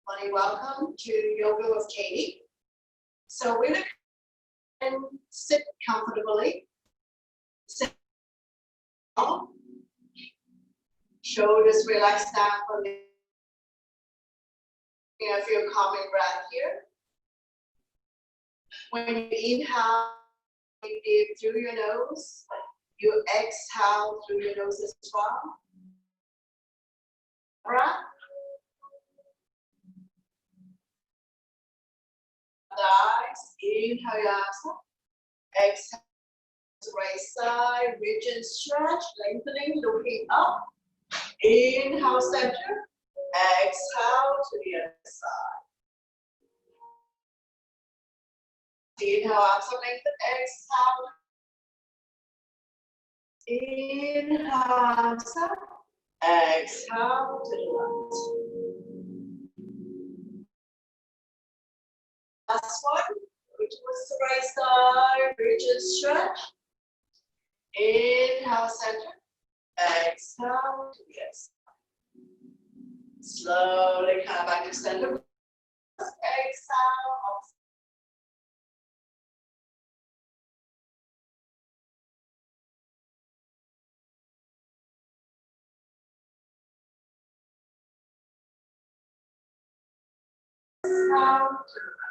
Bonnie, welcome to Yoga with Katie. So we're going to sit comfortably. Sit down. Shoulders relaxed down for the feel calming breath here. When you inhale, deep through your nose. You exhale through your nose as well. Breath. Eyes, inhale your arms up. Exhale, right side, reach and stretch, lengthening, looking up. Inhale, center. Exhale to the other side. Inhale, arms up, lengthen. Exhale. Inhale, arms up. Exhale to the left. Last one. Reach towards the right side, reach and stretch. Inhale, center. Exhale to the other side. Slowly come back to center. Exhale. Exhale to the right.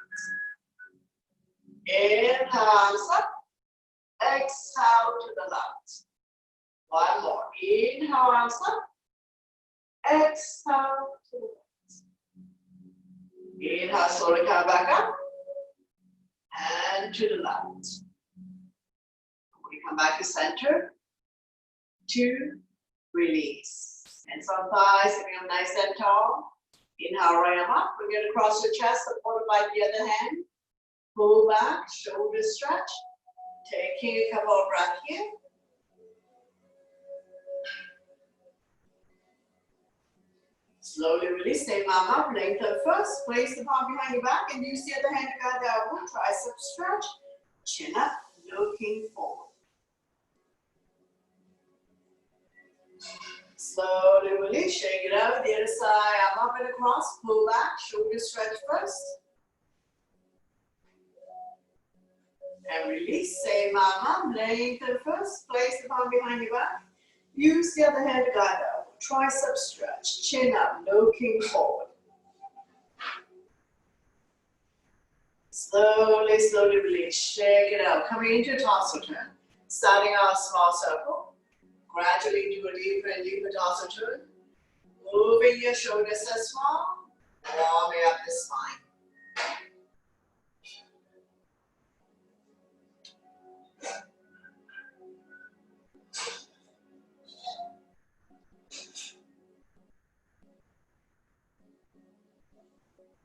Inhale, arms up. Exhale to the left. One more. Inhale, arms up. Exhale to the right. Inhale, slowly come back up. And to the left. We come back to center. 2, release. Hands on thighs, sitting up nice and tall. Inhale, right arm up. Bring it across your chest, supported by the other hand. Pull back, shoulder stretch. Taking a couple of breaths here. Slowly release, same arm up, lengthen first. Place the palm behind your back and use the other hand to guide the elbow. Tricep stretch. Chin up, looking forward. Slowly release, shake it out. The other side, arm up and across. Pull back, shoulder stretch first. And release, same arm up, lengthen first. Place the palm behind your back. Use the other hand to guide the elbow. Tricep stretch, chin up, looking forward. Slowly, slowly release, shake it out. Coming into a torso turn. Starting out small circle. Gradually do a deeper and deeper torso turn. Moving your shoulders as small. Warming up the spine.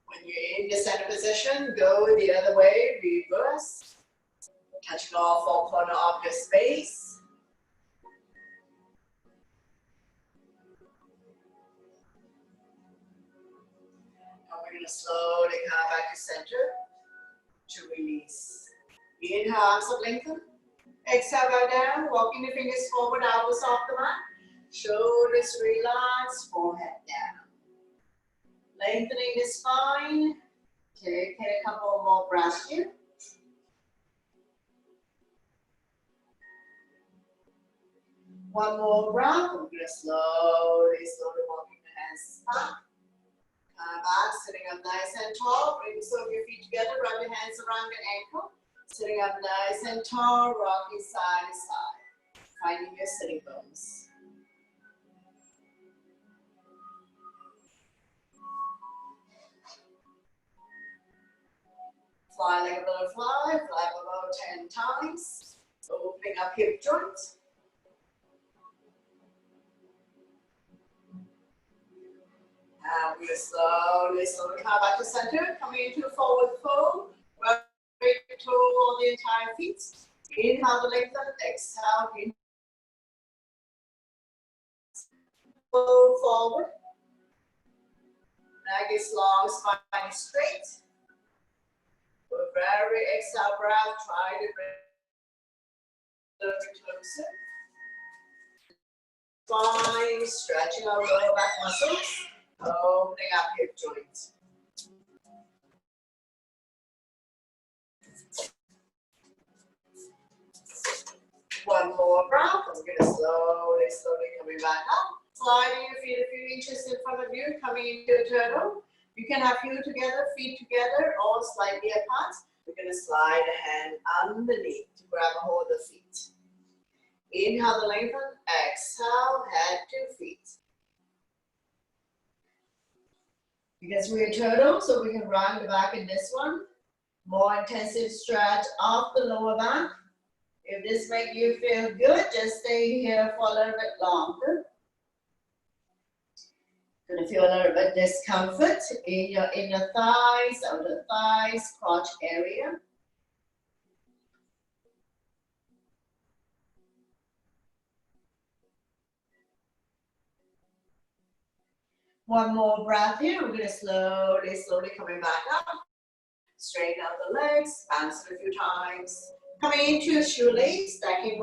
When you're in the center position, go the other way, reverse. Touching all 4 corners of your space. And we're going to slowly come back to center to release. Inhale, arms up, lengthen. Exhale, right down. Walking the fingers forward, elbows off the mat. Shoulders relax, forehead down. Lengthening the spine. Take a couple more breaths here. One more breath. We're going to slowly walking the hands up. Come back, sitting up nice and tall. Bring the soles of your feet together. Wrap your hands around your ankle. Sitting up nice and tall. Rocking side to side. Finding your sitting bones. Fly like a butterfly, fly below 10 times. Opening up hip joints. And we're slowly come back to center. Coming into a forward fold. Right toe on the entire feet. Inhale to lengthen, exhale. Inhale. Fold forward. Neck is long, spine is straight. For every exhale breath, try to bring a little bit closer. Spine, stretching our lower back muscles. Opening up hip joints. One more breath. I'm going to slowly, slowly coming back up. Sliding your feet a few inches in front of you, coming into a turtle. You can have feet together or slightly apart. We're going to slide a hand underneath to grab a hold of the feet. Inhale the lengthen, exhale, head to feet. Because we're turtle, so we can round the back in this one. More intensive stretch of the lower back. If this makes you feel good, just stay here for a little bit longer. Gonna feel a little bit discomfort in your inner thighs, outer thighs, crotch area. One more breath here. We're gonna slowly, slowly coming back up. Straighten out the legs, bounce it a few times. Coming into a shoelace, stacking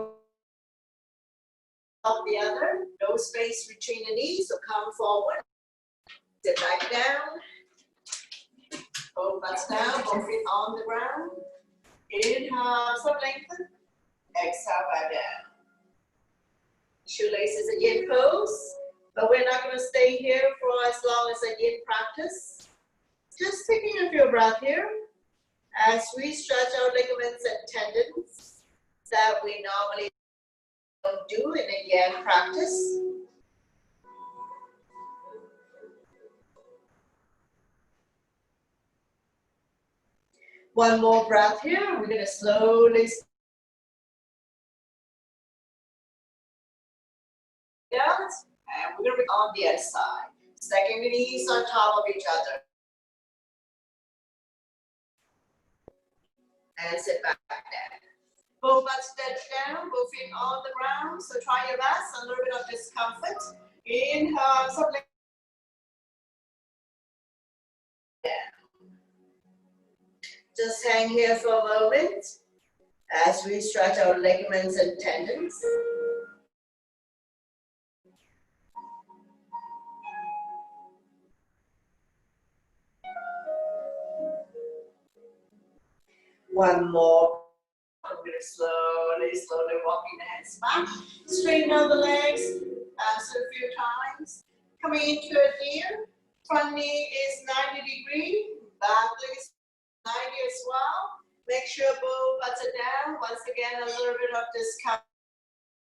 up the other. No space between the knees, so come forward. Sit back down. Both butts down, both feet on the ground. Inhale, some lengthen. Exhale, back down. Shoelace is a yin pose, but we're not going to stay here for as long as a yin practice. Just taking a few breaths here as we stretch our ligaments and tendons that we normally don't do in a yin practice. One more breath here. We're going to slowly out, and we're going to bring on the other side. Stacking the knees on top of each other. And sit back down. Both butts down, both feet on the ground. So try your best, a little bit of discomfort. Inhale, some down. Just hang here for a moment as we stretch our ligaments and tendons. One more. I'm going to slowly, slowly walking the hands back. Straighten out the legs. Bounce it a few times. Coming into a deer. Front knee is 90 degrees. Back leg is 90 as well. Make sure both butts are down. Once again, a little bit of discomfort.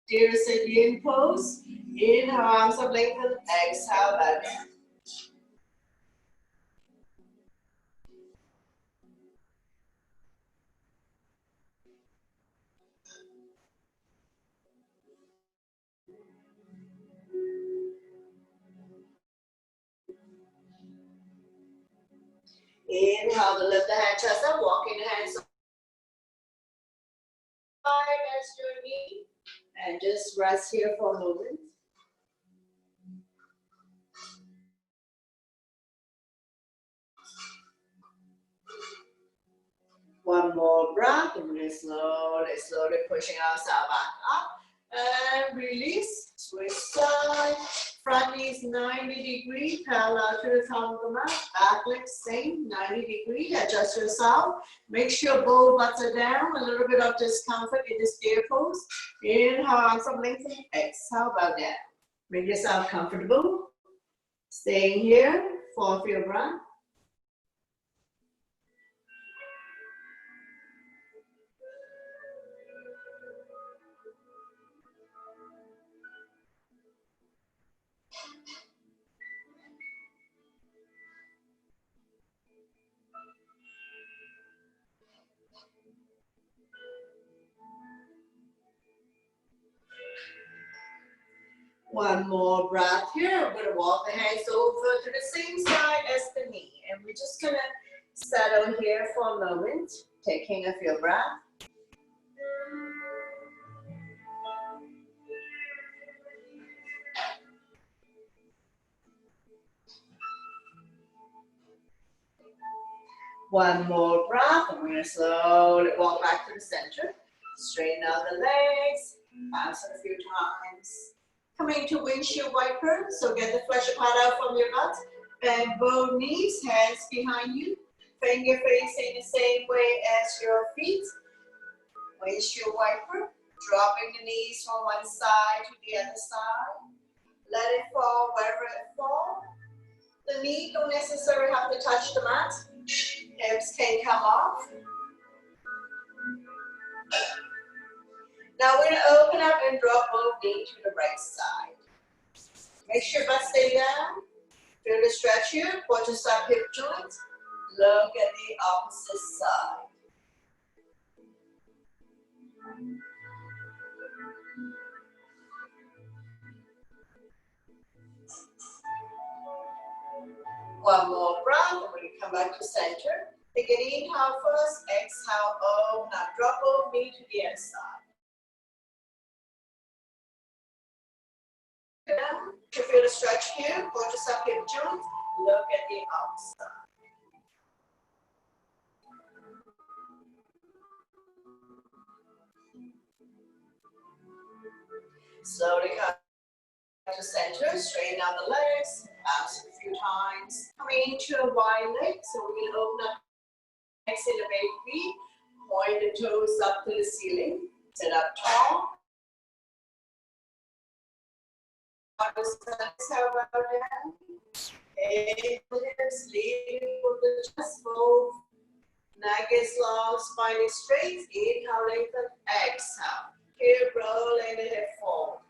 Deer sit yin pose. Inhale, arms up lengthen. Exhale, back down. Inhale to lift the hand chest up, walking the hands side as your knee, and just rest here for a moment. One more breath, and we're slowly, slowly pushing ourselves back up, and release, switch side. Front knee is 90 degrees, parallel to the top of the mat. Back leg same, 90 degrees. Adjust yourself. Make sure both butts are down. A little bit of discomfort in this deer pose. Inhale, arms up lengthen. Exhale, bow down. Make yourself comfortable. Staying here for a few breaths. One more breath here. I'm going to walk the hands over to the same side as the knee. And we're just going to settle here for a moment, taking a few breaths. One more breath. I'm going to slowly walk back to the center. Straighten out the legs. Bounce it a few times. Coming to windshield wiper, so get the flesh apart out from your butt. Bend both knees, hands behind you. Finger facing the same way as your feet. Windshield wiper. Dropping the knees from one side to the other side. Let it fall wherever it falls. The knee don't necessarily have to touch the mat. Hips can come off. Now we're going to open up and drop both knees to the right side. Make sure butt stay down. Feel the stretch here. Quadricep hip joints. Look at the opposite side. One more breath, and we're going to come back to center. Take an inhale first, exhale, oh, now drop both knees to the other side. Down. You feel the stretch here, quadricep hip joints. Look at the outside. Slowly come to center, straighten out the legs, bounce a few times. Coming into a wide leg, so we're going to open up next in the baby, point the toes up to the ceiling, sit up tall. Exhale, bow down. Hips, leading with the chest fold. Neck is long, spine is straight. Inhale, lengthen, exhale. Keep rolling the hip forward.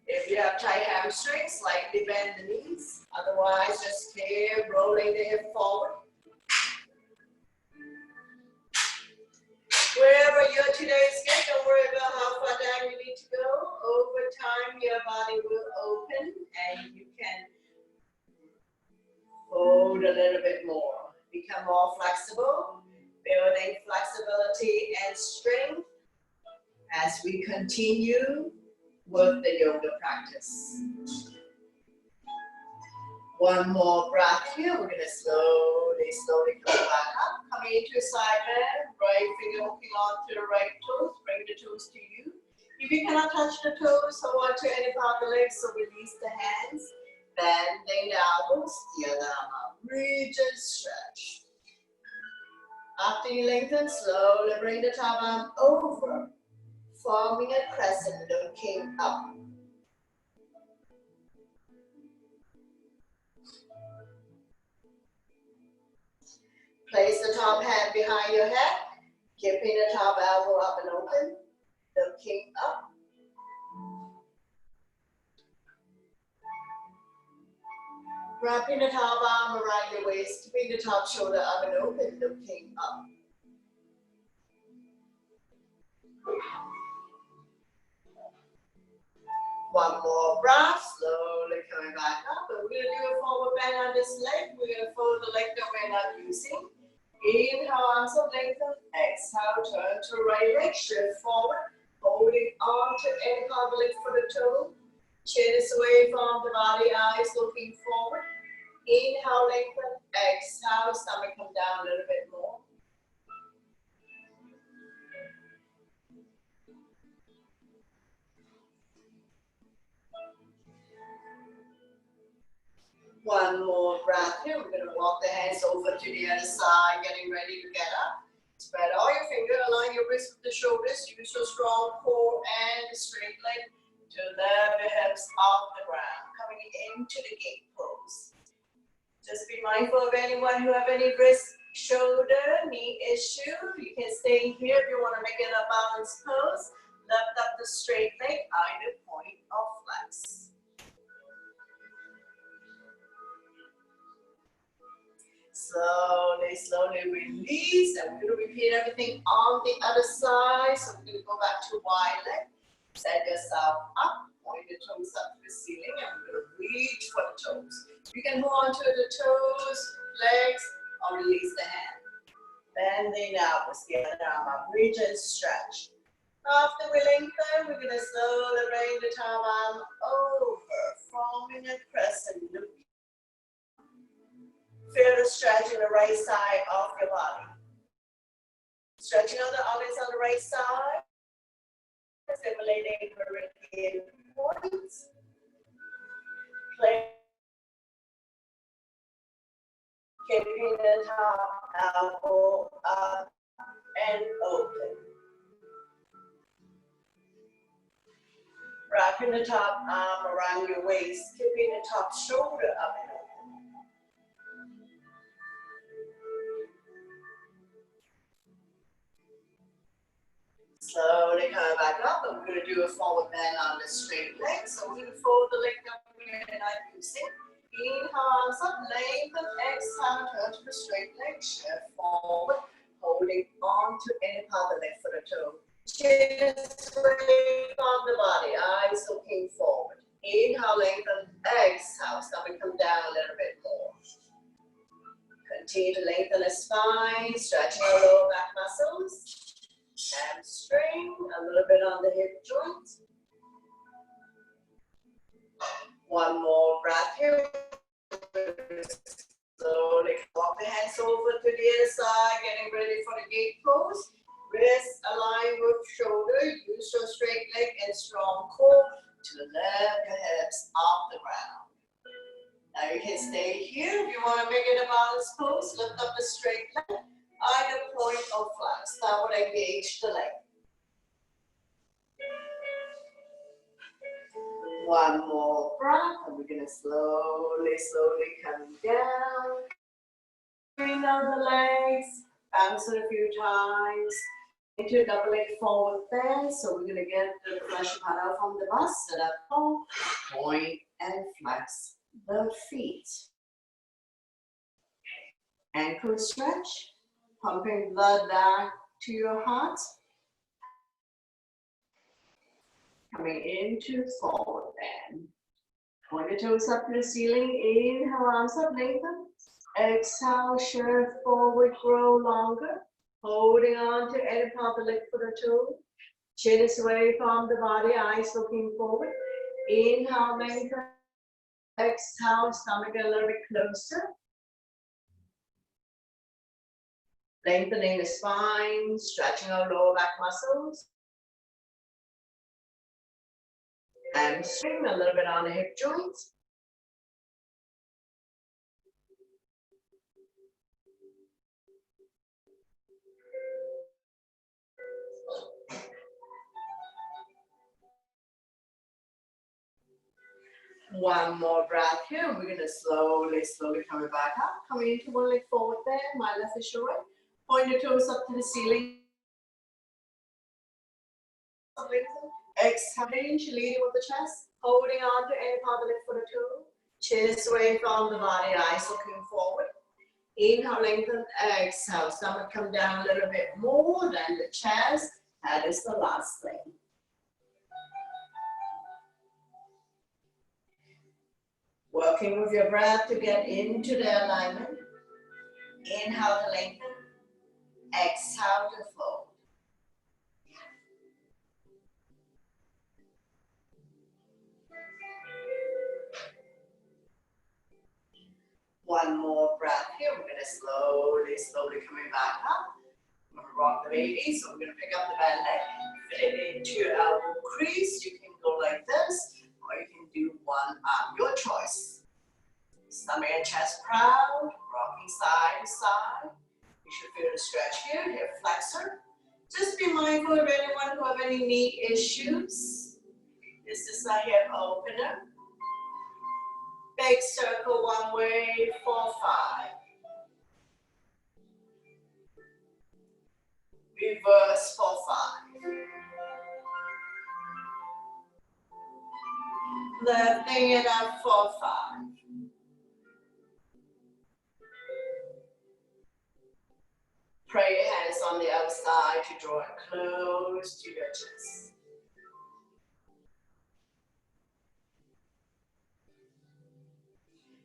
If you have tight hamstrings, slightly bend the knees. Otherwise, just keep rolling the hip forward. Wherever your today is good, don't worry about how far down you need to go. Over time, your body will open and you can fold a little bit more. Become more flexible, building flexibility and strength as we continue with the yoga practice. One more breath here. We're going to slowly come back up. Coming into a side bend, right finger hooking on to the right toes. Bring the toes to you. If you cannot touch the toes, hold on to any part of the legs, so release the hands. Bending the elbows, the other arm up. Reach and stretch. After you lengthen, slowly bring the top arm over, forming a crescent, looking up. Place the top hand behind your head, keeping the top elbow up and open, looking up. Wrapping the top arm around your waist, keeping the top shoulder up and open, looking up. One more breath, slowly coming back up. And we're going to do a forward bend on this leg. We're going to fold the leg that we're not using. Inhale, arms up, lengthen. Exhale, turn to right leg, shift forward. Holding on to any part of the leg for the toe. Chin is away from the body, eyes looking forward. Inhale, lengthen. Exhale, stomach come down a little bit more. One more breath here. We're going to walk the hands over to the other side, getting ready to get up. Spread all your fingers, align your wrists with the shoulders. Use your strong core and the straight leg to lift the hips off the ground. Coming into the gate pose. Just be mindful of anyone who have any wrist, shoulder, knee issue. You can stay here if you want to make it a balanced pose. Lift up the straight leg, either point or flex. Slowly release, and we're going to repeat everything on the other side. So we're going to go back to wide leg. Set yourself up, point the toes up to the ceiling, and we're going to reach for the toes. You can hold on to the toes, legs, or release the hand. Bending out, the other arm up, reach and stretch. After we lengthen, we're going to slowly bring the top arm over, forming a crescent loop. Feel the stretch in the right side of your body. Stretching on the arms on the right side. Stimulating meridian points. Keeping the top elbow up and open. Wrapping the top arm around your waist, keeping the top shoulder up and open. Slowly come back up, and we're going to do a forward bend on the straight leg. So we're going to fold the leg down here and I use it. Inhale, arms up, lengthen, exhale, turn to the straight leg, shift forward, holding on to any part of the leg for the toe. Chin is away from the body, eyes looking forward. Inhale, lengthen, exhale, stomach come down a little bit more. Continue to lengthen the spine, stretching our lower back muscles. Hamstring, a little bit on the hip joint. One more breath here. Slowly walk the hands over to the other side, getting ready for the gate pose. Wrists align with shoulder. Use your straight leg and strong core to lift your hips off the ground. Now you can stay here. If you want to make it a balanced pose, lift up the straight leg, either point or flex. That would engage the leg. One more breath, and we're going to slowly come down. Bring down the legs, bounce it a few times. Into a double leg forward bend. So we're going to get the flesh part out from the bust. Sit up tall, point and flex the feet. Ankle stretch, pumping blood back to your heart. Coming into forward bend. Point the toes up to the ceiling. Inhale, arms up, lengthen. Exhale, shift forward, grow longer. Holding on to any part of the leg for the toe. Chin is away from the body, eyes looking forward. Inhale, lengthen. Exhale, stomach a little bit closer. Lengthening the spine, stretching our lower back muscles. Hamstring, a little bit on the hip joints. One more breath here. We're going to slowly coming back up. Coming into one leg forward there. My left is your right. Point your toes up to the ceiling. Exhale, leading with the chest. Holding on to any part of the leg for the toe. Chin is away from the body. Eyes looking forward. Inhale, lengthen. Exhale. Stomach come down a little bit more than the chest. That is the last thing. Working with your breath to get into the alignment. Inhale to lengthen. Exhale to fold. One more breath here. We're going to slowly coming back up. We're going to rock the baby. So we're going to pick up the bad leg. Fit it into your elbow crease. You can go like this, or you can do one arm. Your choice. Stomach and chest proud. Rocking side to side. You should feel the stretch here. Hip flexor. Just be mindful of anyone who have any knee issues. This is a hip opener. Big circle one way for 5. Reverse for 5. Lifting it up for 5. Pray your hands on the outside to draw it close to your chest.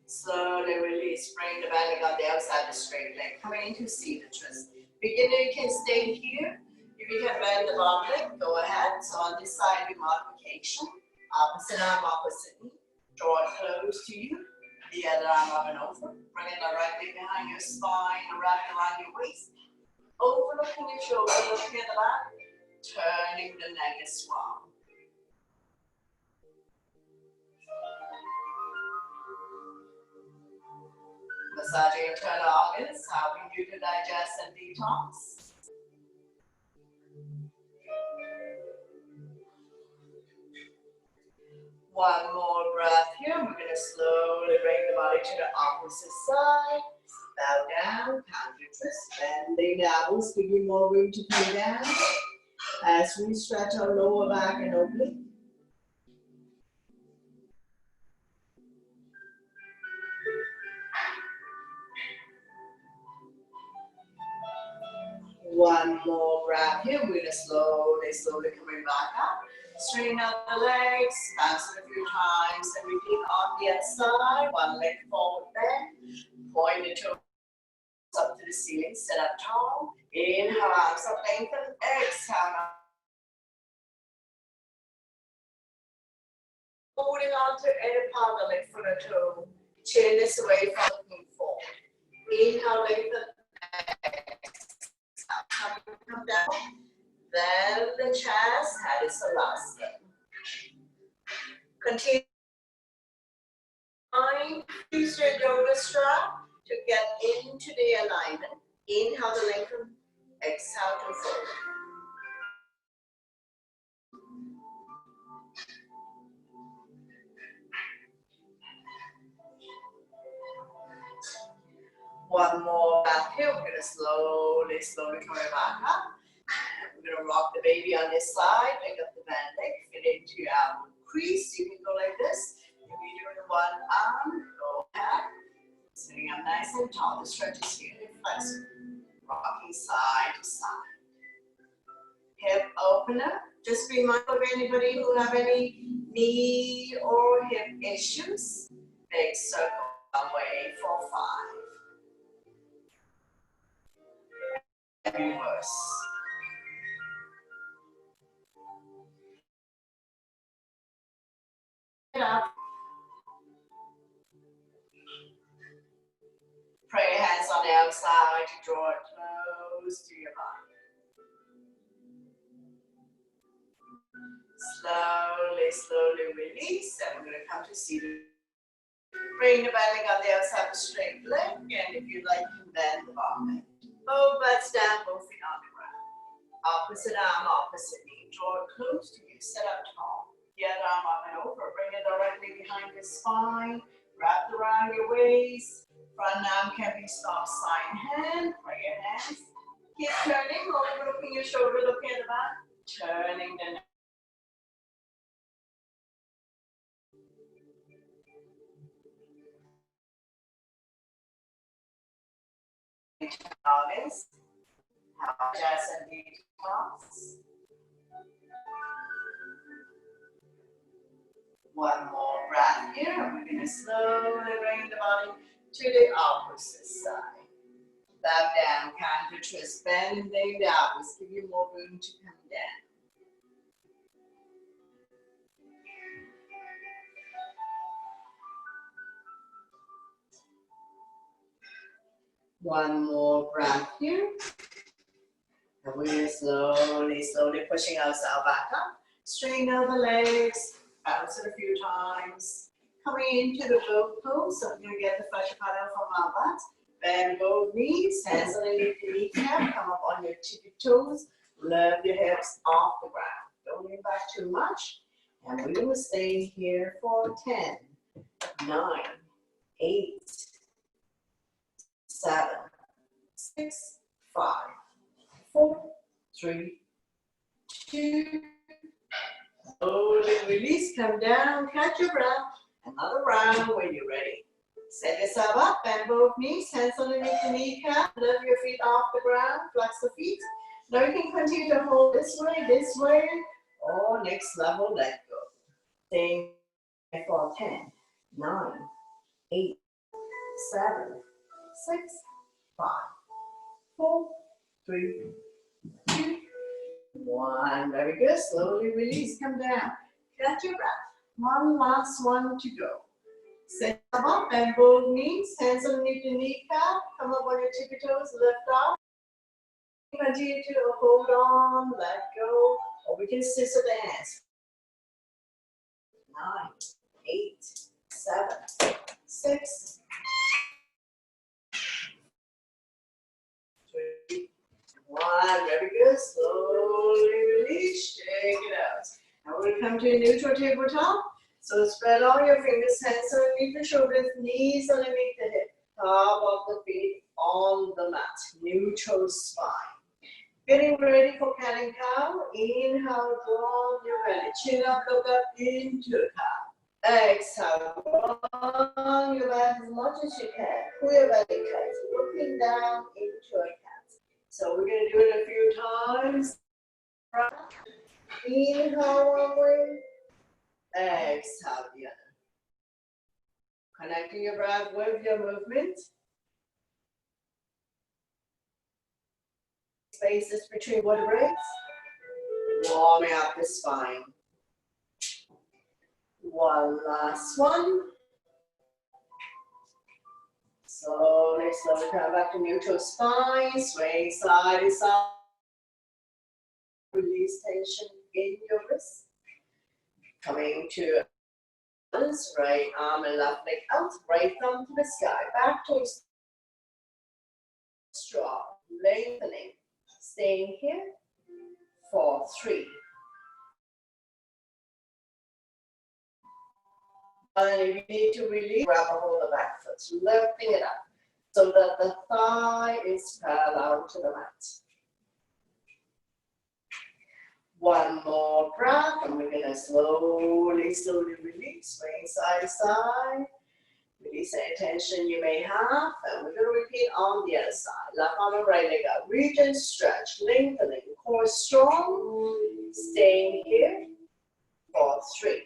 Slowly release, bring the belly on the outside, the straight leg. Coming into seated twist. Beginner, you can stay here. If you can bend the bottom leg, go ahead. So on this side, do modification. Opposite arm, opposite knee. Draw it close to you. The other arm up and over. Bring it directly behind your spine, wrap it around your waist. Overlooking your shoulder, looking at the back. Turning the neck as well. Massaging internal organs, helping you to digest and detox. One more breath here. We're going to slowly bring the body to the opposite side. Bow down, counter twist, bend the elbows, give you more room to come down. As we stretch our lower back and oblique. One more breath here. We're going to slowly coming back up. Straighten out the legs, bounce it a few times, and repeat on the outside. One leg forward bend. Point the toes up to the ceiling, sit up tall. Inhale, arms up, lengthen. Exhale. Holding on to any part of the leg from the toe. Chin is away from looking forward. Inhale, lengthen. Exhale, come down. Then the chest, head is Salasana. Continue. Use your yoga strap to get into the alignment. Inhale to lengthen. Exhale to fold. One more breath here. We're going to slowly come back up. We're going to rock the baby on this side. Pick up the band leg. Fit into your crease. You can go like this. If you're doing one arm, go back. Sitting up nice and tall. The stretch is here. Flexible. Rocking side to side. Hip opener. Just be mindful of anybody who have any knee or hip issues. Big circle away for 5. Reverse. Up. Pray your hands on the outside to draw it close to your body. Slowly release, and we're going to come to seated. Bring the belly on the outside, straight leg, and if you'd like, you can bend the bottom. Both butts down, both feet on the ground. Opposite arm, opposite knee. Draw it close to you, sit up tall. The other arm up and over, bring it directly behind your spine. Wrap around your waist. Front arm can be soft side hand. Pray your hands. Keep turning, overlooking your shoulder, looking at the back. Turning the neck. Organs. Just and detox. One more breath here. We're going to slowly bring the body to the opposite side. Bow down, counter twist, bending the elbows. Give you more room to come down. One more breath here. And we're slowly pushing ourselves back up. Straighten out the legs. Bounce it a few times. Coming into the boat pose, so I'm going to get the fascia pattern from our butt. Bend both knees, hands underneath the kneecap. Come up on your tippy toes. Lift your hips off the ground. Don't lean back too much. And we're going to stay here for 10, 9, 8, 7, 6, 5, 4, 3, 2. Slowly release, come down, catch your breath. Another round when you're ready. Set yourself up, bend both knees, hands underneath the kneecap. Lift your feet off the ground, flex the feet. Now you can continue to hold this way, or next level, let go. Staying for 10, 9, 8, 7, 6, 5, 4, 3, 2, 1. Very good. Slowly release. Come down. Catch your breath. One last one to go. Sit up and both knees. Hands underneath the kneecap. Come up on your tippy toes. Lift up. Continue to hold on. Let go. Or we can scissor the hands. 9, 8, 7, 6, 3, 1. Very good. Slowly release. Shake it out. Now we're going to come to a neutral tabletop. So spread all your fingers, hands underneath the shoulders, knees underneath the hip, top of the feet on the mat, neutral spine. Getting ready for cat and cow. Inhale, draw your belly, chin up, look up into a cow. Exhale, roll your back as much as you can. Pull your belly tight, looking down into a cat. So we're going to do it a few times. Inhale one way, exhale the other. Connecting your breath with your movement. Spaces between vertebrae. Warming up the spine. One last one. Slowly, slowly come back to neutral spine. Swing side to side. Release tension in your wrist. Coming to right arm and left leg out. Right thumb to the sky. Back towards straw. Lengthening. Staying here for 3. And if you need to release, grab a hold of the back foot, lifting it up so that the thigh is parallel to the mat. One more breath, and we're going to slowly, slowly release, swing side to side. Release any tension you may have, and we're going to repeat on the other side. Left arm and right leg out. Reach and stretch, lengthening, core strong. Staying here for 3,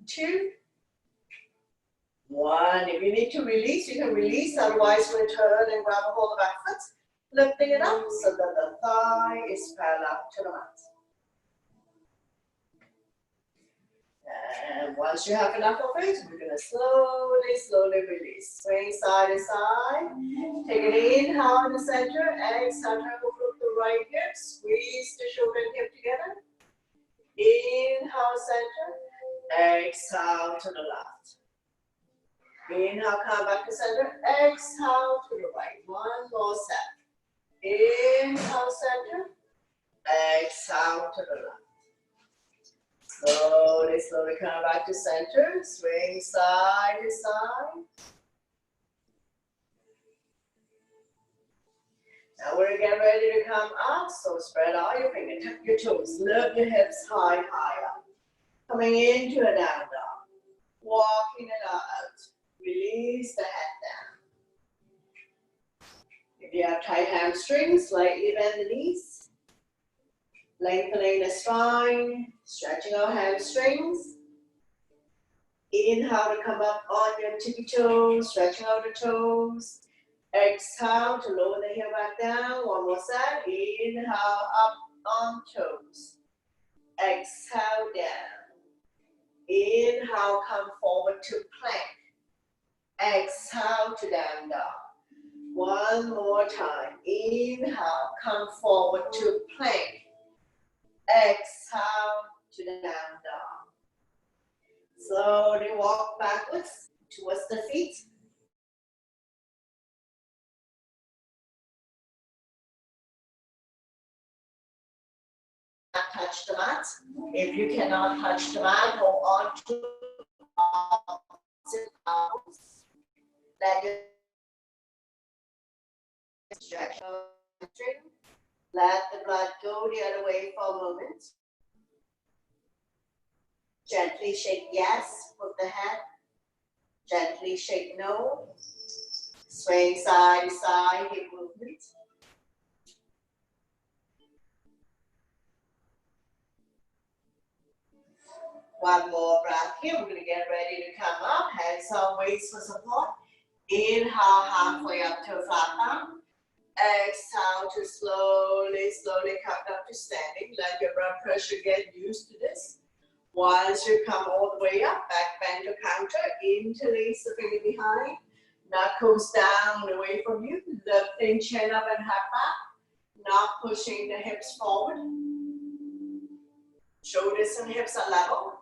2, 1. If you need to release, you can release. Otherwise, return and grab a hold of the back foot, lifting it up so that the thigh is parallel to the mat. And once you have enough of it, we're going to slowly, slowly release. Swing side to side. Take an inhale in the center. Exhale, overlook the right hip. Squeeze the shoulder and hip together. Inhale, center. Exhale to the left. Inhale, come back to center. Exhale to the right. One more set. Inhale, center. Exhale to the left. Slowly, slowly come back to center. Swing side to side. Now we're getting ready to come up. So spread all your fingers, tuck your toes, lift your hips high, high up. Coming into a down dog. Walking it out. Release the head down. If you have tight hamstrings, slightly bend the knees. Lengthening the spine, stretching our hamstrings. Inhale to come up on your tippy toes, stretching out the toes. Exhale to lower the heel back down. One more set. Inhale up on toes. Exhale down. Inhale, come forward to plank. Exhale to down dog. One more time. Inhale, come forward to plank. Exhale to the down dog. Slowly walk backwards towards the feet. Touch the mat. If you cannot touch the mat, hold on to opposite arms. Let your stretch your string. Let the blood go the other way for a moment. Gently shake yes with the head. Gently shake no. Swing side to side, hip movement. One more breath here. We're going to get ready to come up. Hands on waist for support. Inhale halfway up to a flat down. Exhale to slowly, slowly come up to standing. Let your blood pressure get used to this. Once you come all the way up, back bend to counter. Interlace the finger behind. Knuckles down away from you. Lifting chin up and head back. Not pushing the hips forward. Shoulders and hips are level.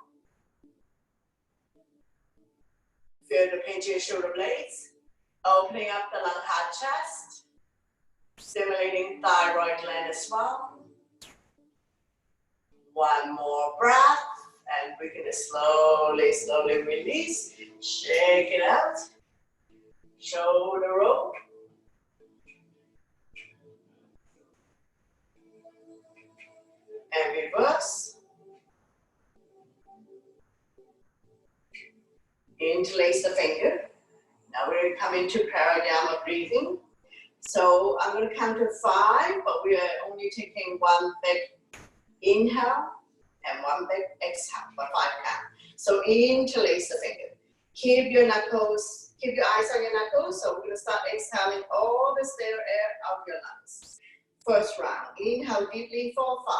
Feel the pinch of your shoulder blades. Opening up the lung, heart, chest. Stimulating thyroid gland as well. One more breath. And we're going to slowly release. Shake it out. Shoulder roll. And reverse. Interlace the finger. Now we're going to come into pranayama breathing. So I'm going to count to 5, but we are only taking one big inhale and one big exhale for 5 count. So interlace the finger. Keep your knuckles, keep your eyes on your knuckles. So we're going to start exhaling all the stale air out of your lungs. First round. Inhale deeply for 5,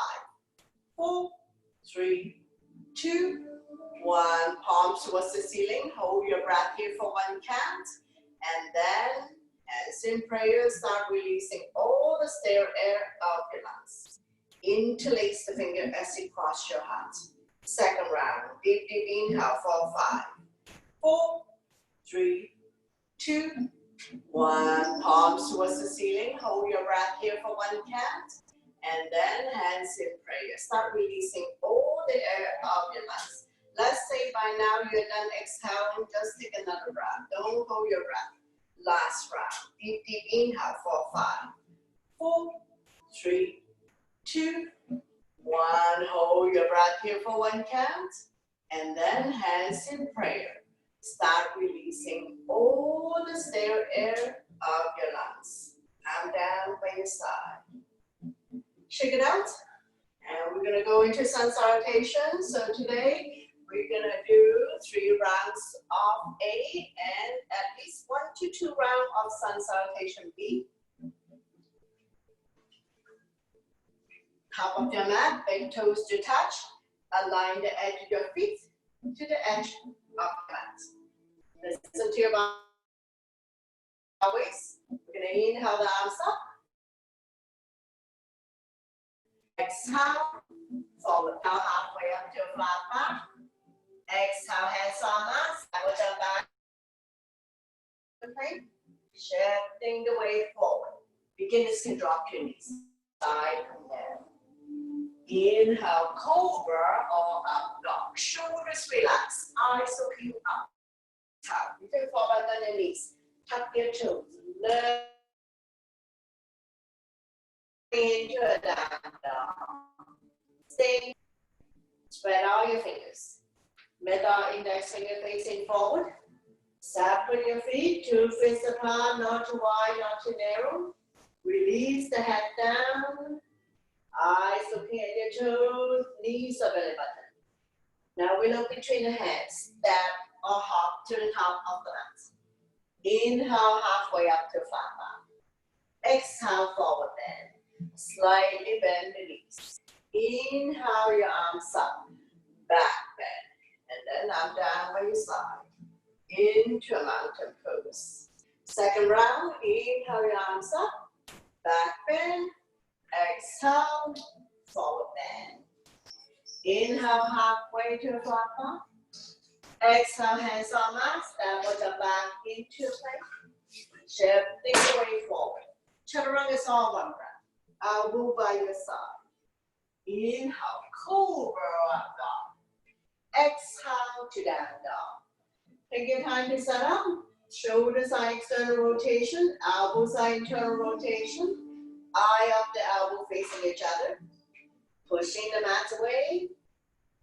4, 3, 2, 1. Palms towards the ceiling. Hold your breath here for 1 count. And then, as in prayer, start releasing all the stale air out of your lungs. Interlace the finger as you cross your heart. Second round. Deep inhale for 5, 4, 3, 2, 1. Palms towards the ceiling. Hold your breath here for 1 count. And then hands in prayer. Start releasing all the air out of your lungs. Let's say by now you're done exhaling. Just take another breath. Don't hold your breath. Last round. Deep inhale for 5, 4, 3, 2, 1. Hold your breath here for 1 count. And then hands in prayer. Start releasing all the stale air of your lungs. Arm down by your side. Shake it out. And we're going to go into sun salutation. So today we're going to do 3 rounds of A and at least 1 to 2 rounds of sun salutation B. Top of your mat, big toes to touch. Align the edge of your feet to the edge of the mat. Listen to your body. Always. We're going to inhale the arms up. Exhale. Forward down halfway up to a flat back. Exhale, hands on us. Elbows down back. Okay. Shifting the weight forward. Beginners can drop your knees. Side and down. Inhale, cobra or up dog. Shoulders relax. Eyes looking up. Top. You can fall back on your knees. Tuck your toes. Lift into a down dog. Stay. Spread out your fingers. Middle index finger facing forward. Separate your feet, 2 fists apart, not too wide, not too narrow. Release the head down. Eyes looking at your toes, knees or belly button. Now we look between the hands, step or hop to the top of the mat. Inhale halfway up to flat back. Exhale forward bend. Slightly bend the knees. Inhale your arms up, back bend. And then arm down by your side. Into a mountain pose. Second round, inhale your arms up, back bend. Exhale, forward bend. Inhale halfway to a flat back. Exhale, hands on mat, elbows are back into plank. Shifting the weight forward. Chaturanga is all one breath. Elbow by your side. Inhale, cobra up dog. Exhale to down dog. Take your time to set up. Shoulders are external rotation, elbows are internal rotation. Eye of the elbow facing each other. Pushing the mat away.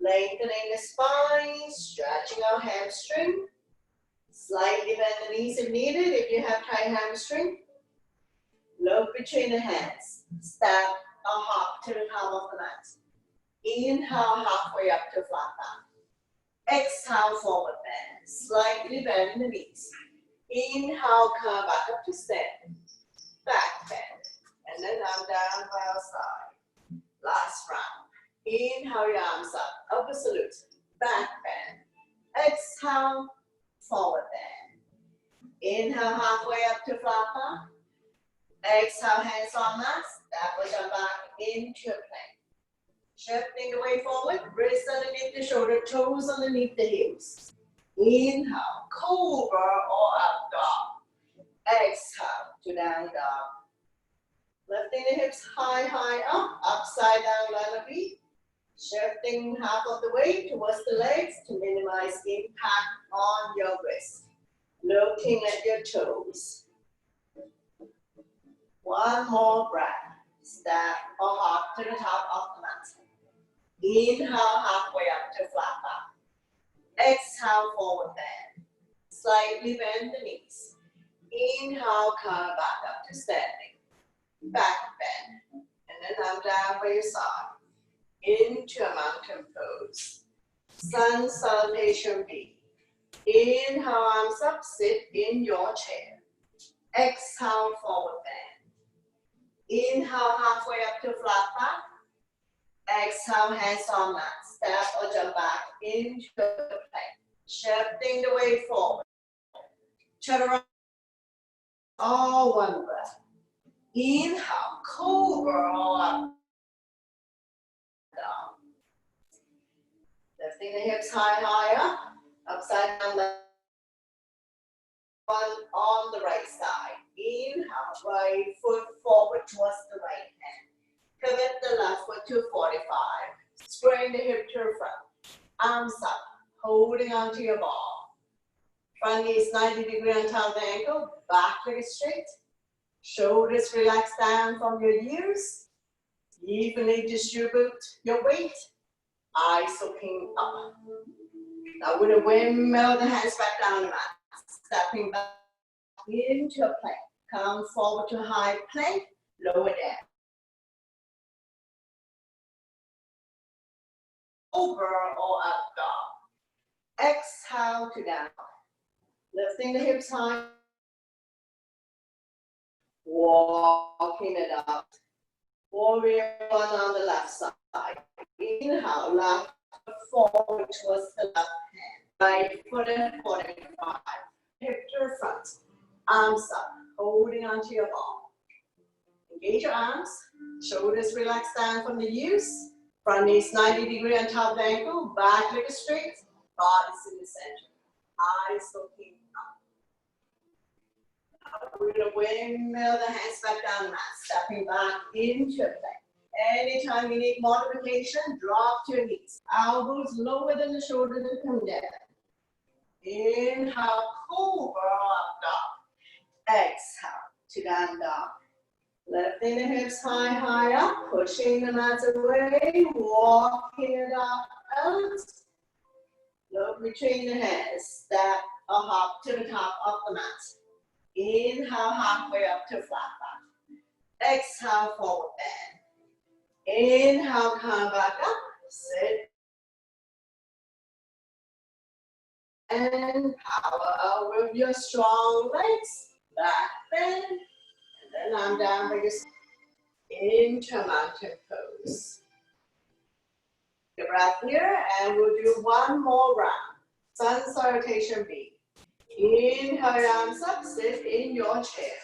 Lengthening the spine, stretching out hamstring. Slightly bend the knees if needed if you have tight hamstring. Look between the hands. Step or hop to the top of the mat. Inhale halfway up to flat back. Exhale forward bend. Slightly bend the knees. Inhale, come back up to stand. Back bend. And then arm down by our side. Last round. Inhale your arms up. Upper salute. Back bend. Exhale, forward bend. Inhale halfway up to flat back. Exhale, hands on mat. Elbows are back into a plank. Shifting the weight forward. Wrists underneath the shoulder. Toes underneath the heels. Inhale, cobra or up dog. Exhale to down dog. Lifting the hips high, high up. Upside down lullaby. Shifting half of the weight towards the legs to minimize impact on your wrist. Looking at your toes. One more breath. Step or hop to the top of the mat. Inhale halfway up to flat back. Exhale, forward bend. Slightly bend the knees. Inhale, come back up to standing. Back bend. And then I'm down by your side. Into a mountain pose. Sun salutation B. Inhale, arms up, sit in your chair. Exhale, forward bend. Inhale, halfway up to flat back. Exhale, hands on mat. Step or jump back into the plank. Shifting the weight forward. Turn around. All one breath. Inhale, cobra up. Down. Lifting the hips higher. Upside down left. One on the right side. Inhale, right foot forward towards the right hand. Pivot the left foot to 45. Squaring the hip to the front. Arms up, holding onto your ball. Front knees 90 degrees on top of the ankle. Back leg straight. Shoulders relax down from your ears. Evenly distribute your weight. Eyes looking up. Now with a windmill, the hands back down the mat. Stepping back into a plank. Come forward to high plank. Lower down. Over or up dog. Exhale to down. Lifting the hips high. Walking it up. Warrior one on the left side. Inhale, left foot forward towards the left hand. Right foot at 45. Hip to the front. Arms up, holding onto your ball. Engage your arms. Shoulders relax down from the ears. Front knees 90 degrees on top of the ankle. Back leg straight. Body's in the center. Eyes looking up. We're going to windmill the hands back down the mat. Stepping back into a plank. Anytime you need modification, drop to your knees. Elbows lower than the shoulders and come down. Inhale, cobra up dog. Exhale to down dog. Lifting the hips high up, pushing the mat away, walking it out. Look between the hands, step or hop to the top of the mat. Inhale, halfway up to flat back. Exhale, forward bend. Inhale, come back up, sit. And power out with your strong legs. Back bend. And then I'm down by your side. Into mountain pose. Take a breath here, and we'll do one more round. Sun salutation B. Inhale, your arms up, sit in your chair.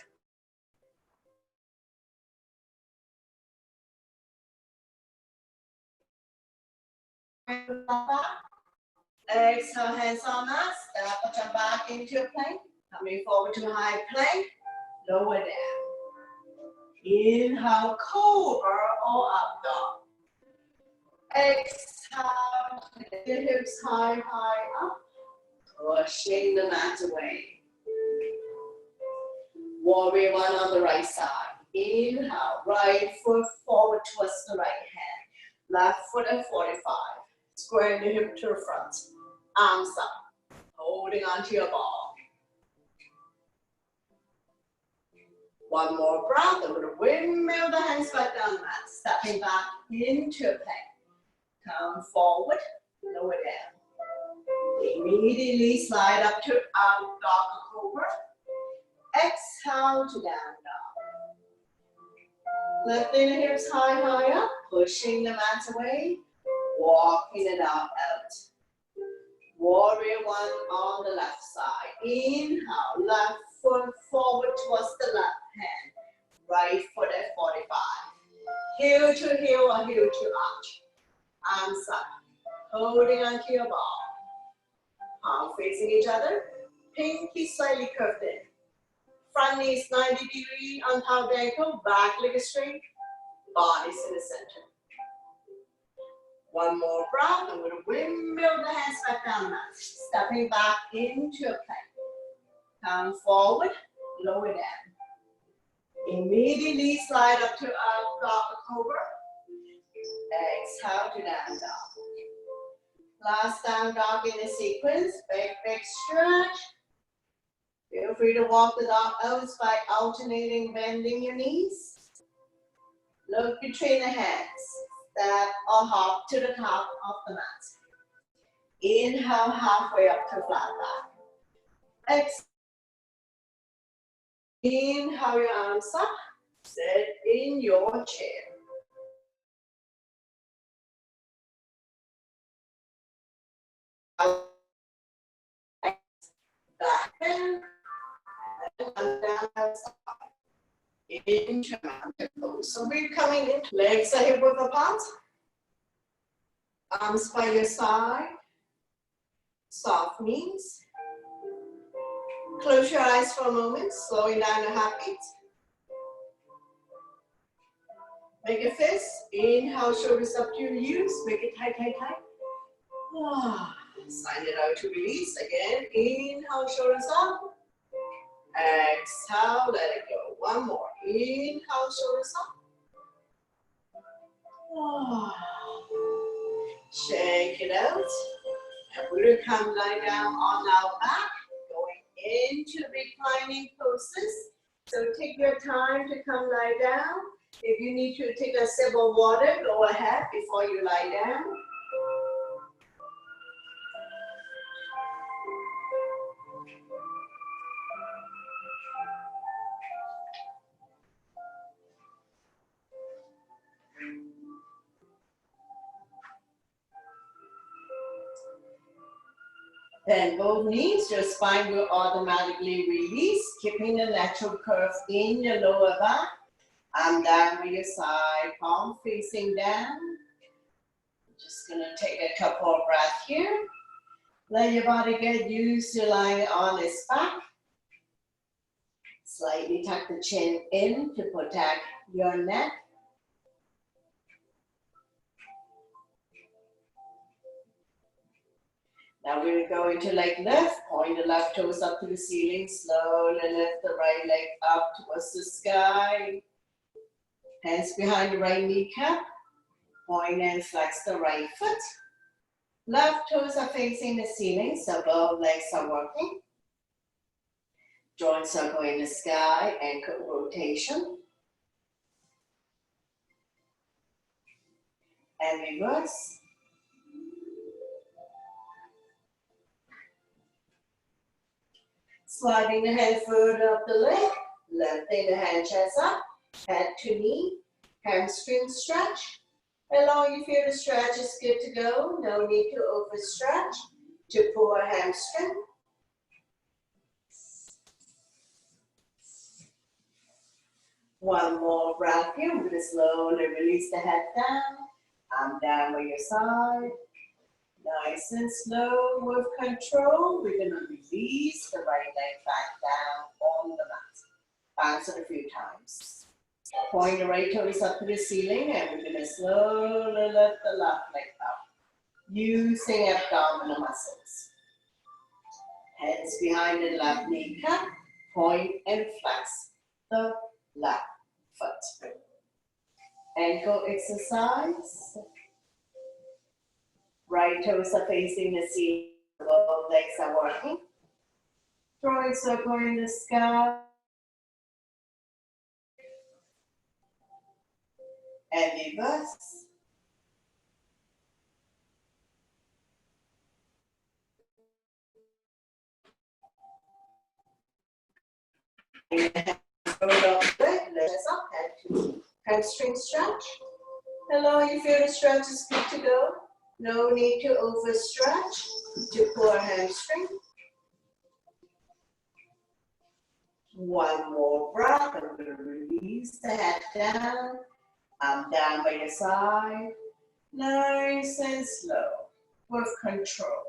Exhale, hands on mat. Step or jump back into a plank. Coming forward to high plank. Lower down. Inhale, cobra or up dog. Exhale, the hips high up. Pushing the mat away. Warrior one on the right side. Inhale, right foot forward towards the right hand. Left foot at 45. Square the hip to the front. Arms up. Holding onto your ball. One more breath. I'm going to windmill the hands back down the mat. Stepping back into a plank. Come forward. Lower down. Immediately slide up to out dog or cobra. Exhale to down dog. Lifting the hips high up. Pushing the mat away. Walking it out. Warrior one on the left side. Inhale, left foot forward towards the left hand. Right foot at 45. Heel to heel or heel to arch. Arms up. Holding onto your ball. Palm facing each other. Pinky slightly curved in. Front knees 90 degrees on top of the ankle. Back leg is straight. Body's in the center. One more breath. I'm going to windmill the hands back down the mat. Stepping back into a plank. Come forward, lower down. Immediately slide up to a cobra. Exhale to down dog. Last down dog in the sequence. Big stretch. Feel free to walk the dog out by alternating, bending your knees. Look between the hands. Step or hop to the top of the mat. Inhale halfway up to flat back. Exhale. Inhale your arms up. Sit in your chair. Back bend. And down. Into mountain pose. So we're coming in. Legs are hip width apart. Arms by your side. Soft knees. Close your eyes for a moment, slowing down your heartbeat. Make a fist. Inhale, shoulders up to your ears. Make it tight, tight, tight. Sign it out to release. Again, inhale, shoulders up. Exhale, let it go. One more. Inhale, shoulders up. Shake it out. And we're going to come lie down on our back, going into reclining poses. So take your time to come lie down. If you need to take a sip of water, go ahead before you lie down. Then both knees, your spine will automatically release, keeping the natural curve in your lower back. Arm down by your side, palm facing down. Just gonna take a couple of breaths here. Let your body get used to lying on its back. Slightly tuck the chin in to protect your neck. Now we're going to leg lift. Point the left toes up to the ceiling. Slowly lift the right leg up towards the sky. Hands behind the right kneecap. Point and flex the right foot. Left toes are facing the ceiling, so both legs are working. Joint circle in the sky, ankle rotation. And reverse. Sliding the hand further up the leg, lifting the hand chest up, head to knee, hamstring stretch. Allow you feel the stretch is good to go. No need to overstretch to pull a hamstring. One more breath here. We're going to slowly release the head down. Arm down by your side. Nice and slow with control. We're going to release the right leg back down on the mat. Bounce it a few times. Point the right toes up to the ceiling and we're going to slowly lift the left leg up. Using abdominal muscles. Hands behind the left kneecap. Point and flex the left foot. Ankle exercise. Right toes are facing the ceiling, both legs are working. Drawing circle in the sky. And reverse. Up, head to hamstring stretch. Allow you feel the stretch is good to go. No need to overstretch to pull a hamstring. One more breath. I'm going to release the head down. Arm down by your side. Nice and slow with control.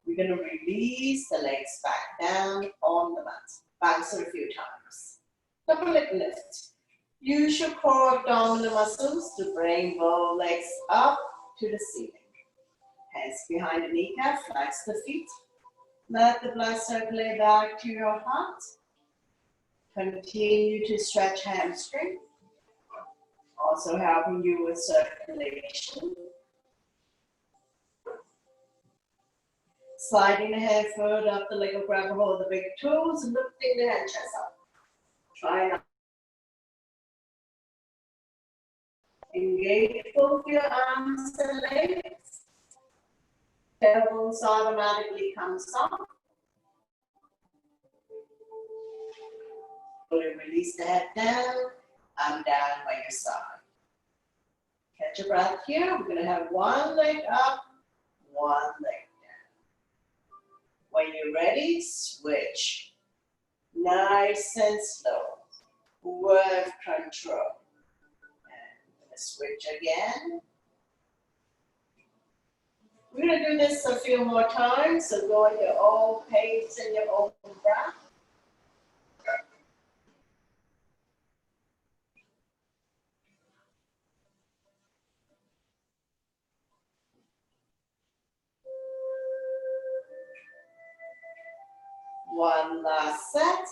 We're going to release the legs back down on the mat. Bounce it a few times. Double leg lift. Use your core abdominal muscles to bring both legs up to the ceiling. Hands behind the kneecap, flex the feet. Let the blood circulate back to your heart. Continue to stretch hamstring. Also helping you with circulation. Sliding the head further up the leg, grab a hold of the big toes, lifting the head chest up. Try not. Engage both your arms and legs. Elbows automatically come soft. Release the head down. I'm down by your side. Catch your breath here. We're going to have one leg up, one leg down. When you're ready, switch. Nice and slow. With control. Switch again. We're going to do this a few more times, so go at your own pace and your own breath. One last set.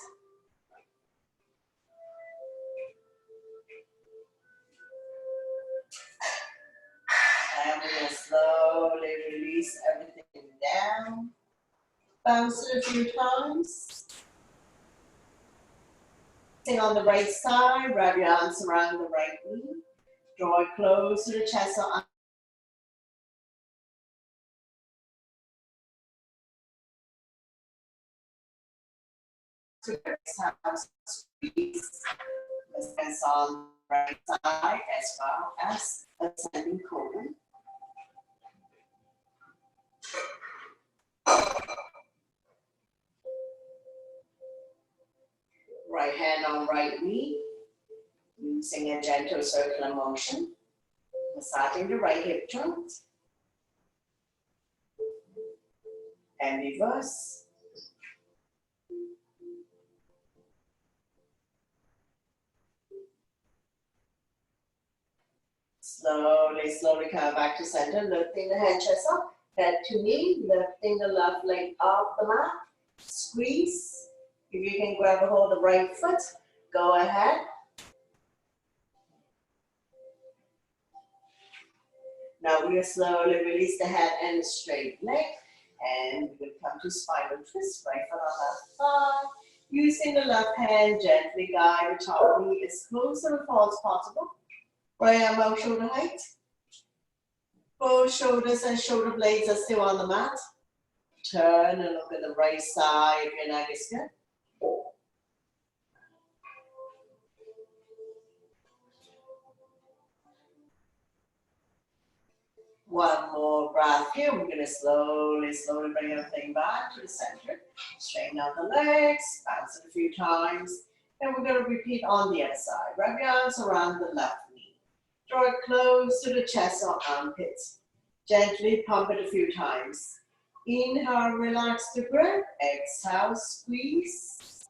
And we're going to slowly release everything down. Bounce it a few times. Sitting on the right side, wrap your arms around the right knee. Draw it close to the chest or squeeze. Let's on the right side as well as ascending cobra. Right hand on right knee, using a gentle circular motion, massaging the right hip joint, and reverse. Slowly come back to center, lifting the hand chest up, head to knee, lifting the left leg off the mat, squeeze. If you can grab a hold of the right foot, go ahead. Now we'll slowly release the head and the straight leg, and we'll come to spinal twist, right foot on left thigh. Using the left hand, gently guide the top knee as close to the floor as possible. Right arm out shoulder height. Both shoulders and shoulder blades are still on the mat. Turn and look at the right side if your neck is good. One more breath here. We're going to slowly bring everything back to the center. Straighten out the legs, bounce it a few times. And we're going to repeat on the other side. Wrap your arms around the left knee. Draw it close to the chest or armpits. Gently pump it a few times. Inhale, relax the grip. Exhale, squeeze.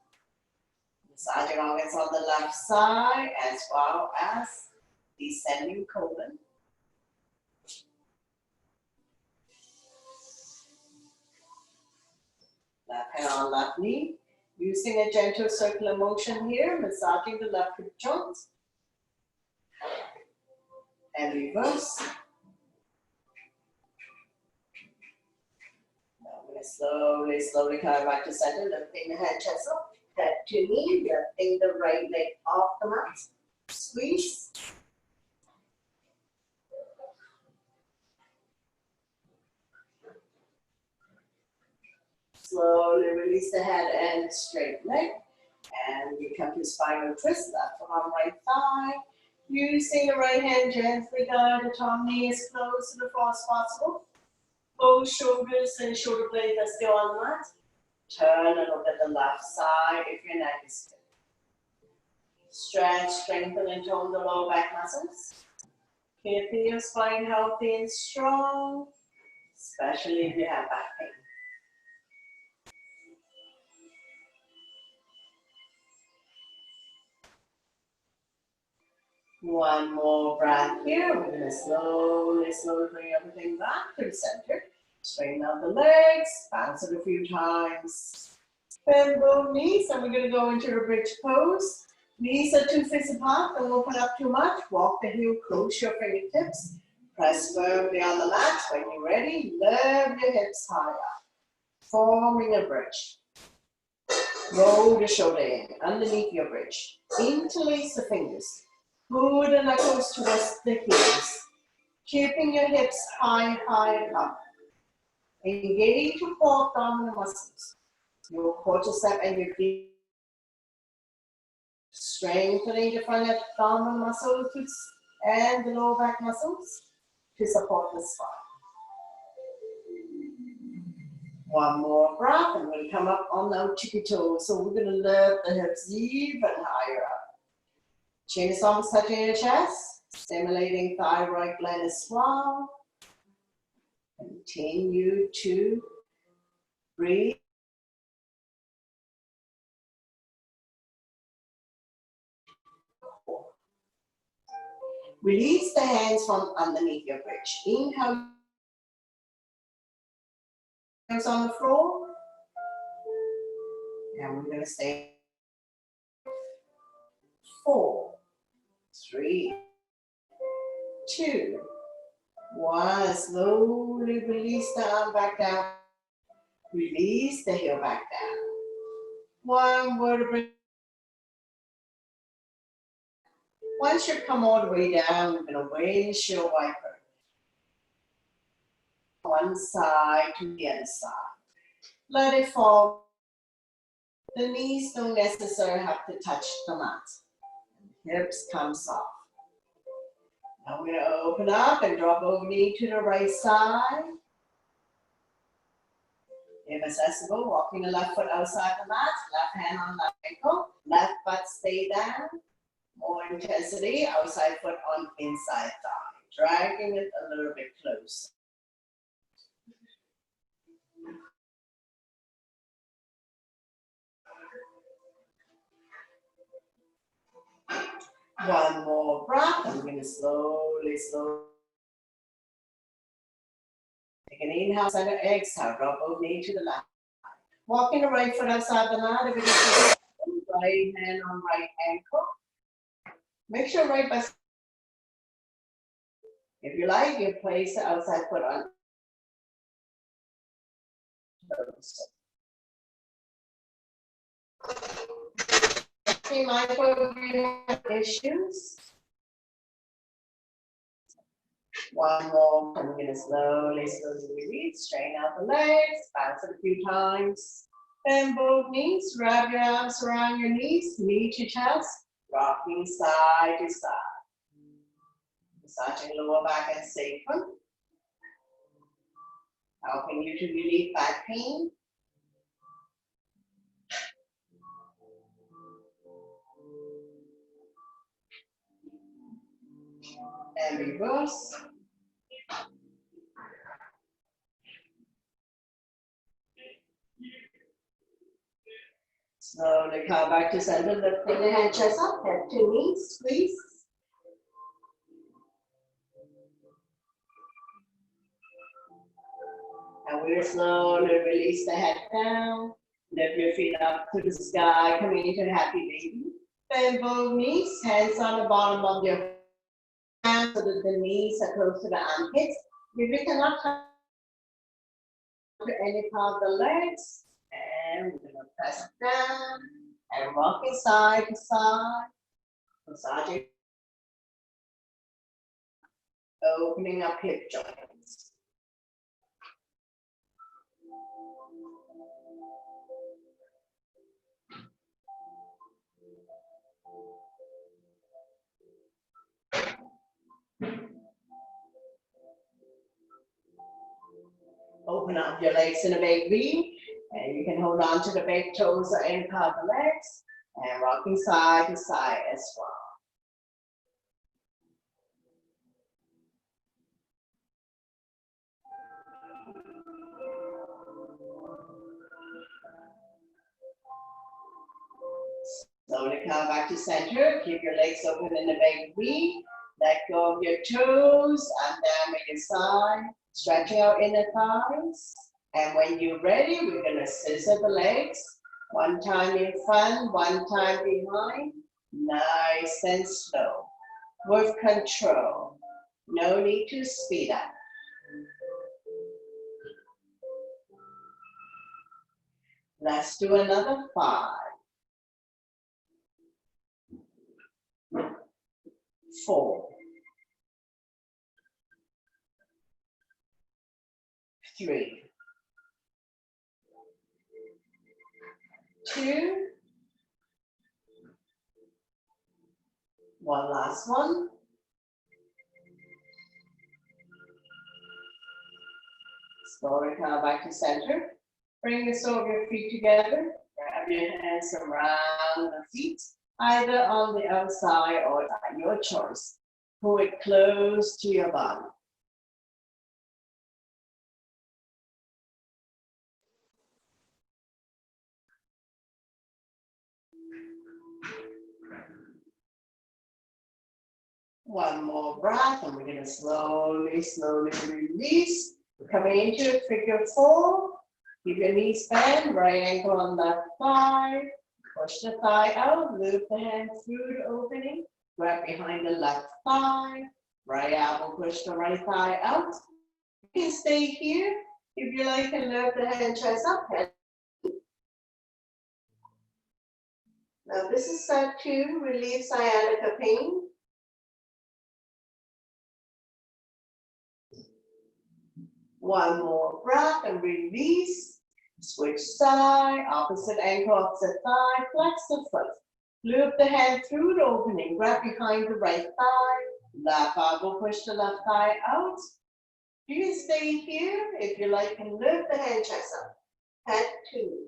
Massaging organs on the left side as well as descending colon. Left hand on left knee. Using a gentle circular motion here, massaging the left hip joint. And reverse. Now we're going to slowly come back to center, lifting the hand chest up, head to knee, lifting the right leg off the mat. Squeeze. Slowly release the head and straight leg. And we come to spinal twist, left foot on right thigh. Using the right hand, gently guide the top knee as close to the floor as possible. Both shoulders and shoulder blades are still on the mat. Turn and look at the left side if your neck is good. Stretch, strengthen, and tone the lower back muscles. Keeping your spine healthy and strong, especially if you have back pain. One more breath here. We're going to slowly, slowly bring everything back to the center. Straighten out the legs, bounce it a few times. Bend both knees, and we're going to go into a bridge pose. Knees are 2 fists apart, don't open up too much. Walk the heel, close your fingertips. Press firmly on the mat. When you're ready, lift your hips higher, forming a bridge. Roll the shoulder in, underneath your bridge. Interlace the fingers. Pull the knuckles towards the heels. Keeping your hips high, high and up. Engage your core abdominal muscles. Your quadricep and your feet. Strengthening the front abdominal muscles and the lower back muscles to support the spine. One more breath, and we'll come up on our tippy toes. So we're going to lift the hips even higher up. Chin is almost touching your chest, stimulating thyroid gland as well. Continue to breathe. Release the hands from underneath your bridge. Inhale. Hands on the floor. And we're going to stay. 4, 3, 2, 1. Slowly release the arm back down. Release the heel back down. One vertebrae. Once you come all the way down, you're going to raise your wiper. One side to the other side. Let it fall. The knees don't necessarily have to touch the mat. Hips come soft. Now we're going to open up and drop over knee to the right side. If accessible, walking the left foot outside the mat, left hand on left ankle, left butt stay down. More intensity, outside foot on inside thigh. Dragging it a little bit closer. One more breath. I'm going to slowly. Take an inhale, center, exhale. Drop both knees to the left. Walking the right foot outside the mat. If it is right hand on right ankle. Make sure right by. If you like, you place the outside foot on. Be mindful of your issues. One more. I'm going to slowly release. Straighten out the legs. Bounce it a few times. Bend both knees. Wrap your arms around your knees. Meet your chest. Rocking side to side. Massaging lower back and sacrum. Helping you to relieve back pain. And reverse. Slowly come back to center, lifting the hand chest up, head to knees, squeeze. And we'll slowly release the head down. Lift your feet up to the sky, coming into a happy baby. Bend both knees, hands on the bottom of your hands so that the knees are close to the armpits. If you cannot touch to any part of the legs, and we're going to press it down and rocking side to side. Massaging. Opening up hip joints. Open up your legs in a big V, and you can hold on to the big toes or any part of the legs, and rocking side to side as well. Slowly come back to center. Keep your legs open in a big V. Let go of your toes. And down with your side. Stretching out inner thighs. And when you're ready, we're going to scissor the legs. One time in front, one time behind. Nice and slow. With control. No need to speed up. Let's do another 5. 4. 3. 2. One last one. Slowly come back to center. Bring the sole of your feet together. Grab your hands around the feet, either on the outside or at your choice. Pull it close to your body. One more breath, and we're going to slowly, slowly release. Coming into figure 4. Keep your knees bent, right ankle on left thigh. Push the thigh out, loop the hand through the opening. Grab behind the left thigh. Right elbow, push the right thigh out. You can stay here. If you like, and lift the hand, chest up. Now this is set 2, relieve sciatica pain. One more breath and release. Switch side, opposite ankle, opposite thigh, flex the foot. Loop the hand through the opening, grab behind the right thigh. Left elbow, push the left thigh out. You can stay here. If you like, and lift the hand, chest up. Head 2.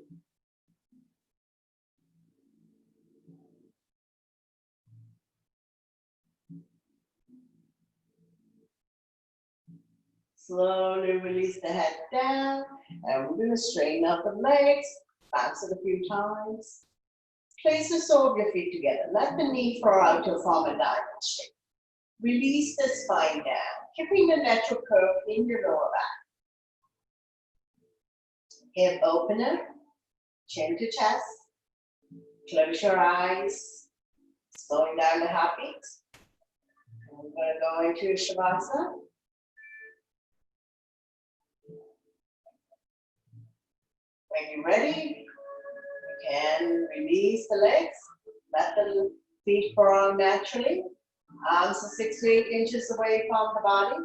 Slowly release the head down, and we're going to straighten out the legs, bounce it a few times. Place the sole of your feet together. Let the knee fall out to form a diamond shape. Release the spine down, keeping the natural curve in your lower back. Hip opener, chin to chest. Close your eyes, slowing down the heartbeat. We're going to go into Shavasana. When you're ready, you can release the legs, let the feet fall naturally. Arms are 6 to 8 inches away from the body.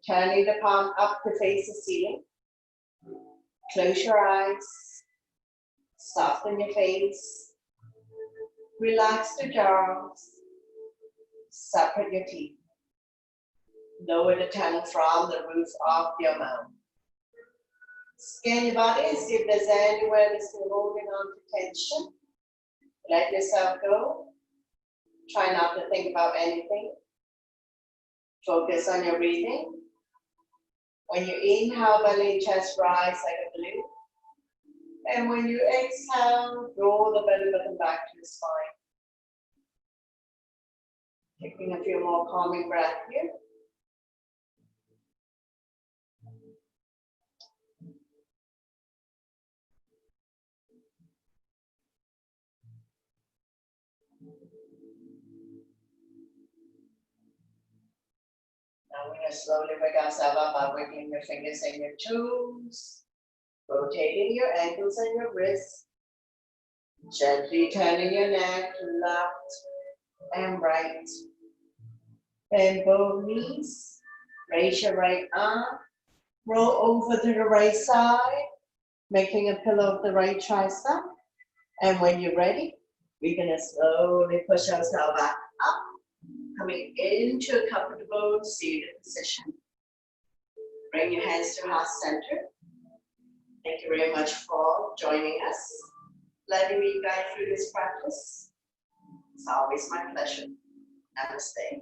Turning the palm up to face the ceiling. Close your eyes. Soften your face. Relax the jaws. Separate your teeth. Lower the tongue from the roof of your mouth. Scan your body and see if there's anywhere that's still holding on to tension. Let yourself go. Try not to think about anything. Focus on your breathing. When you inhale, belly and chest rise like a balloon. And when you exhale, roll the belly button back to the spine. Taking a few more calming breaths here. Now we're going to slowly wake ourselves up by wiggling your fingers and your toes, rotating your ankles and your wrists, gently turning your neck left and right. Bend both knees, raise your right arm, roll over to the right side, making a pillow of the right tricep. And when you're ready, we're going to slowly push ourselves back up. Coming into a comfortable seated position. Bring your hands to heart center. Thank you very much for joining us. Letting me guide through this practice. It's always my pleasure. Namaste.